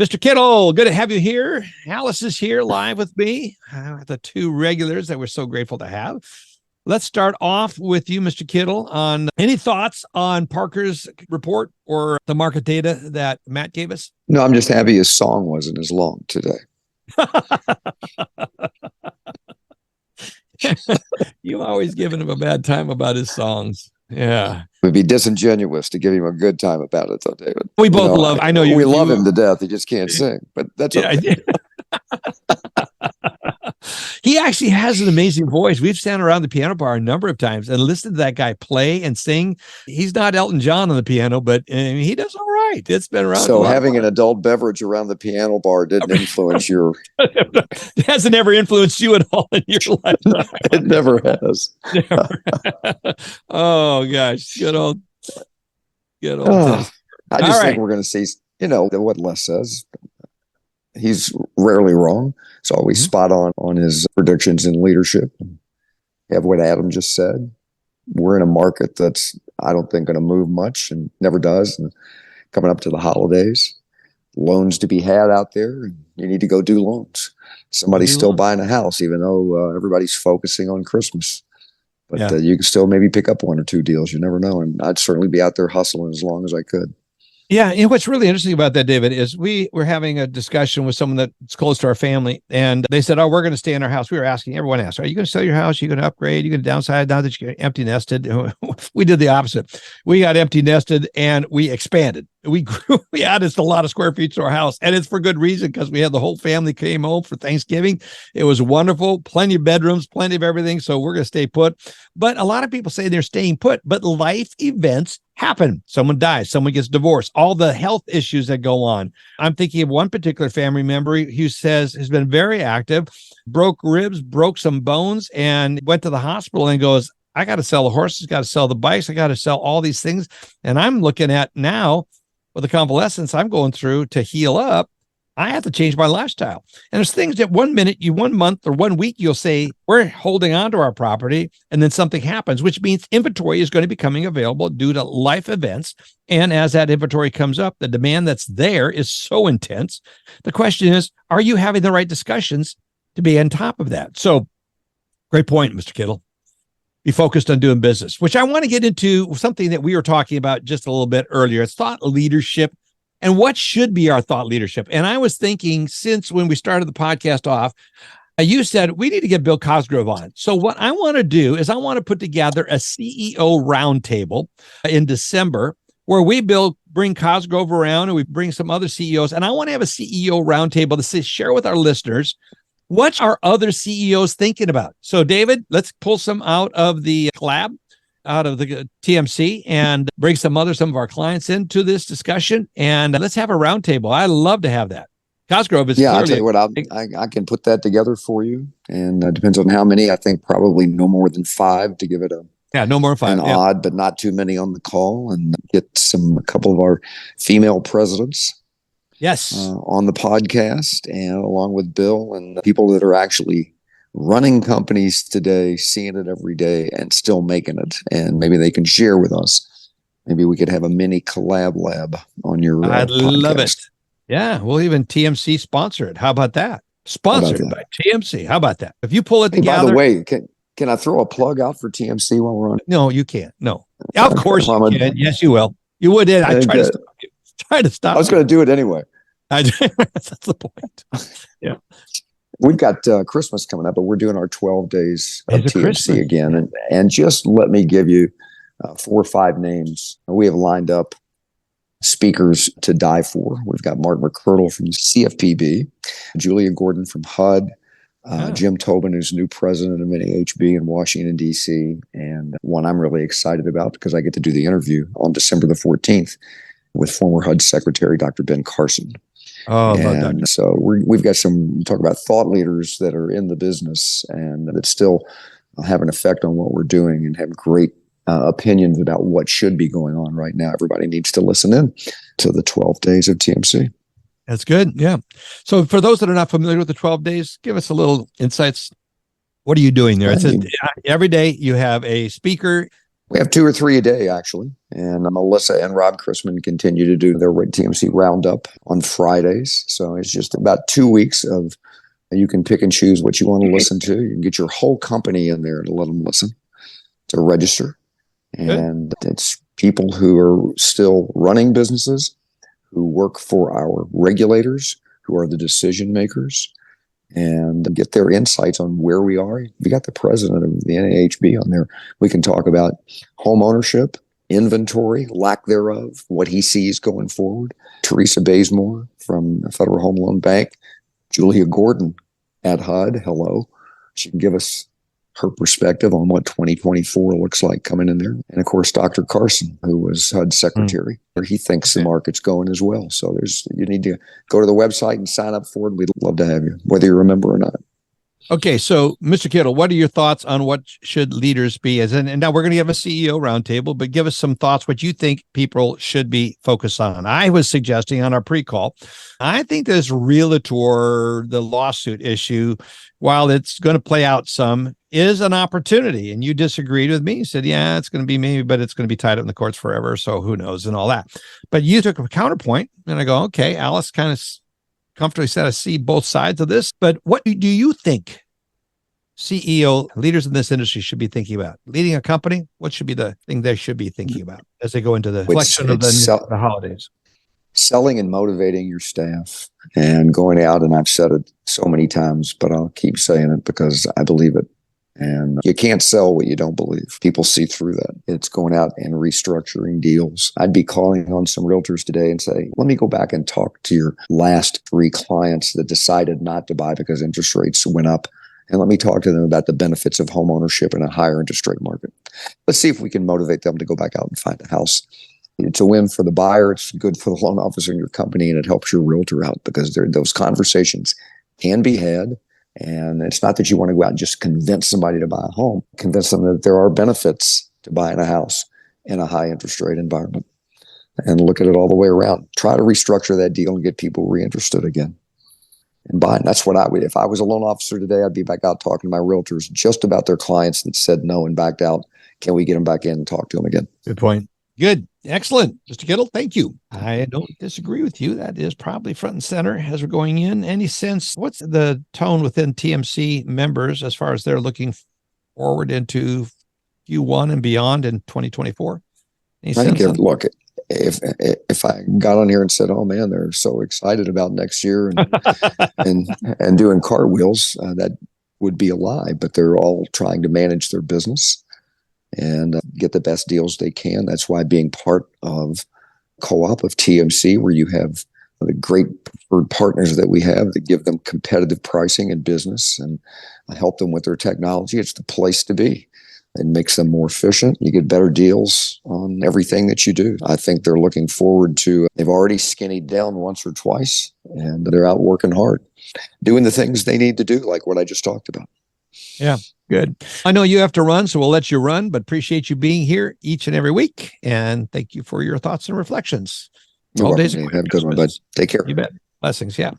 Mr. Kittle, good to have you here. Alice is here live with me, the two regulars that we're so grateful to have. Let's start off with you, Mr. Kittle, on any thoughts on Parker's report or the market data that Matt gave us? No, I'm just happy his song wasn't as long today. You always giving him a bad time about his songs. Yeah. It would be disingenuous to give him a good time about it, though, David. We both love, I know you. We love him to death. He just can't sing, but that's okay. He actually has an amazing voice. We've sat around the piano bar a number of times and listened to that guy play and sing. He's not Elton John on the piano, but he does all right. It's been around. So having an adult beverage around the piano bar didn't influence your... It hasn't ever influenced you at all in your life. It never has. Never. Oh, gosh. Good old. I just think we're going to see, what Les says. He's rarely wrong. He's always spot on his predictions in leadership. You have what Adam just said. We're in a market that's, I don't think, going to move much and never does. And coming up to the holidays, loans to be had out there, and you need to go do loans. Somebody's still buying a house, even though everybody's focusing on Christmas. But you can still maybe pick up one or two deals. You never know. And I'd certainly be out there hustling as long as I could. Yeah. And what's really interesting about that, David, is we were having a discussion with someone that's close to our family. And they said, we're going to stay in our house. We were asking, everyone asked, are you going to sell your house? Are you going to upgrade? Are you going to downsize now that you're empty nested? We did the opposite. We got empty nested and we expanded. We grew, we added a lot of square feet to our house, and it's for good reason, because we had the whole family came home for Thanksgiving. It was wonderful, plenty of bedrooms, plenty of everything. So we're going to stay put. But a lot of people say they're staying put, but life events happen. Someone dies, someone gets divorced, all the health issues that go on. I'm thinking of one particular family member who says has been very active, broke ribs, broke some bones, and went to the hospital and goes, I got to sell the horses, got to sell the bikes, I got to sell all these things. And I'm looking at now, with the convalescence I'm going through to heal up, I have to change my lifestyle. And there's things that 1 month or 1 week, you'll say, we're holding on to our property, and then something happens, which means inventory is going to be coming available due to life events. And as that inventory comes up, the demand that's there is so intense. The question is, are you having the right discussions to be on top of that? So great point, Mr. Kittle. Be focused on doing business, which I want to get into something that we were talking about just a little bit earlier. It's thought leadership and what should be our thought leadership. And I was thinking, since when we started the podcast off, you said we need to get Bill Cosgrove on it. So what I want to do is I want to put together a CEO roundtable in December where we bring Cosgrove around and we bring some other CEOs. And I want to have a CEO roundtable to share with our listeners, what are other CEOs thinking about? So, David, let's pull some out of the collab, out of the TMC, and bring some of our clients into this discussion. And let's have a roundtable. I love to have that. Cosgrove is I'll tell you what, I can put that together for you. And it depends on how many. I think probably no more than 5 to give it no more than 5. Odd, but not too many on the call, and get a couple of our female presidents. Yes. On the podcast, and along with Bill and people that are actually running companies today, seeing it every day and still making it. And maybe they can share with us. Maybe we could have a mini collab lab on your I'd podcast. love it. Yeah, we'll even TMC sponsor it. How about that? Sponsored by TMC. How about that? If you pull it together. By the way, can I throw a plug out for TMC while we're on? No, you can't. No. Of course you can. Yes, you will. You would. I try to stop you. Try to stop. I was going to do it anyway. That's the point. Yeah. We've got Christmas coming up, but we're doing our 12 days of TMC Christmas again. And just let me give you 4 or 5 names. We have lined up speakers to die for. We've got Mark McCurdle from CFPB, Julia Gordon from HUD, Jim Tobin, who's new president of NAHB in Washington, D.C., and one I'm really excited about because I get to do the interview on December the 14th with former HUD Secretary Dr. Ben Carson. Oh, and so we've got some, talk about thought leaders that are in the business and that still have an effect on what we're doing and have great opinions about what should be going on right now. Everybody needs to listen in to the 12 days of TMC. That's good. Yeah. So for those that are not familiar with the 12 days, give us a little insights. What are you doing there? It's every day you have a speaker We have 2 or 3 a day, actually. And Melissa and Rob Chrisman continue to do their TMC Roundup on Fridays. So it's just about 2 weeks of you can pick and choose what you want to listen to. You can get your whole company in there to let them listen, to register. And it's people who are still running businesses, who work for our regulators, who are the decision makers, and get their insights on where we are. We got the president of the NAHB on there. We can talk about home ownership, inventory, lack thereof, what he sees going forward. Teresa Bazemore from the Federal Home Loan Bank, Julia Gordon at HUD. Hello. She can give us her perspective on what 2024 looks like coming in there. And of course, Dr. Carson, who was HUD secretary, he thinks the market's going as well. So you need to go to the website and sign up for it. We'd love to have you, whether you remember or not. Okay, so Mr. Kittle, what are your thoughts on what should leaders be? And now we're going to have a CEO roundtable, but give us some thoughts what you think people should be focused on. I was suggesting on our pre-call, I think this realtor, the lawsuit issue, while it's going to play out some, is an opportunity. And you disagreed with me. You said, yeah, it's going to be maybe, but it's going to be tied up in the courts forever. So who knows and all that. But you took a counterpoint, and I go, okay, Alice kind of comfortably said I see both sides of this, but what do you think CEO leaders in this industry should be thinking about? Leading a company, what should be the thing they should be thinking about as they go into the reflection of the holidays? Selling and motivating your staff and going out, and I've said it so many times, but I'll keep saying it because I believe it. And you can't sell what you don't believe. People see through that. It's going out and restructuring deals. I'd be calling on some realtors today and say, let me go back and talk to your last 3 clients that decided not to buy because interest rates went up. And let me talk to them about the benefits of home ownership in a higher interest rate market. Let's see if we can motivate them to go back out and find a house. It's a win for the buyer. It's good for the loan officer in your company, and it helps your realtor out because those conversations can be had. And it's not that you want to go out and just convince somebody to buy a home. Convince them that there are benefits to buying a house in a high interest rate environment, and look at it all the way around. Try to restructure that deal and get people reinterested again and buying. That's what I would. If I was a loan officer today, I'd be back out talking to my realtors just about their clients that said no and backed out. Can we get them back in and talk to them again? Good point. Good. Excellent. Mr. Kittle, thank you. I don't disagree with you. That is probably front and center as we're going in. Any sense, what's the tone within TMC members as far as they're looking forward into Q1 and beyond in 2024? I think, look, if I got on here and said, oh man, they're so excited about next year and doing cartwheels, that would be a lie, but they're all trying to manage their business and get the best deals they can. That's why being part of co-op of TMC, where you have the great preferred partners that we have that give them competitive pricing in business and help them with their technology, it's the place to be. It makes them more efficient. You get better deals on everything that you do. I think they're looking forward to, they've already skinnied down once or twice, and they're out working hard, doing the things they need to do, like what I just talked about. Yeah, good. I know you have to run, so we'll let you run, but appreciate you being here each and every week. And thank you for your thoughts and reflections. You're welcome. Have a good one, bud. Take care. You bet. Blessings. Yeah.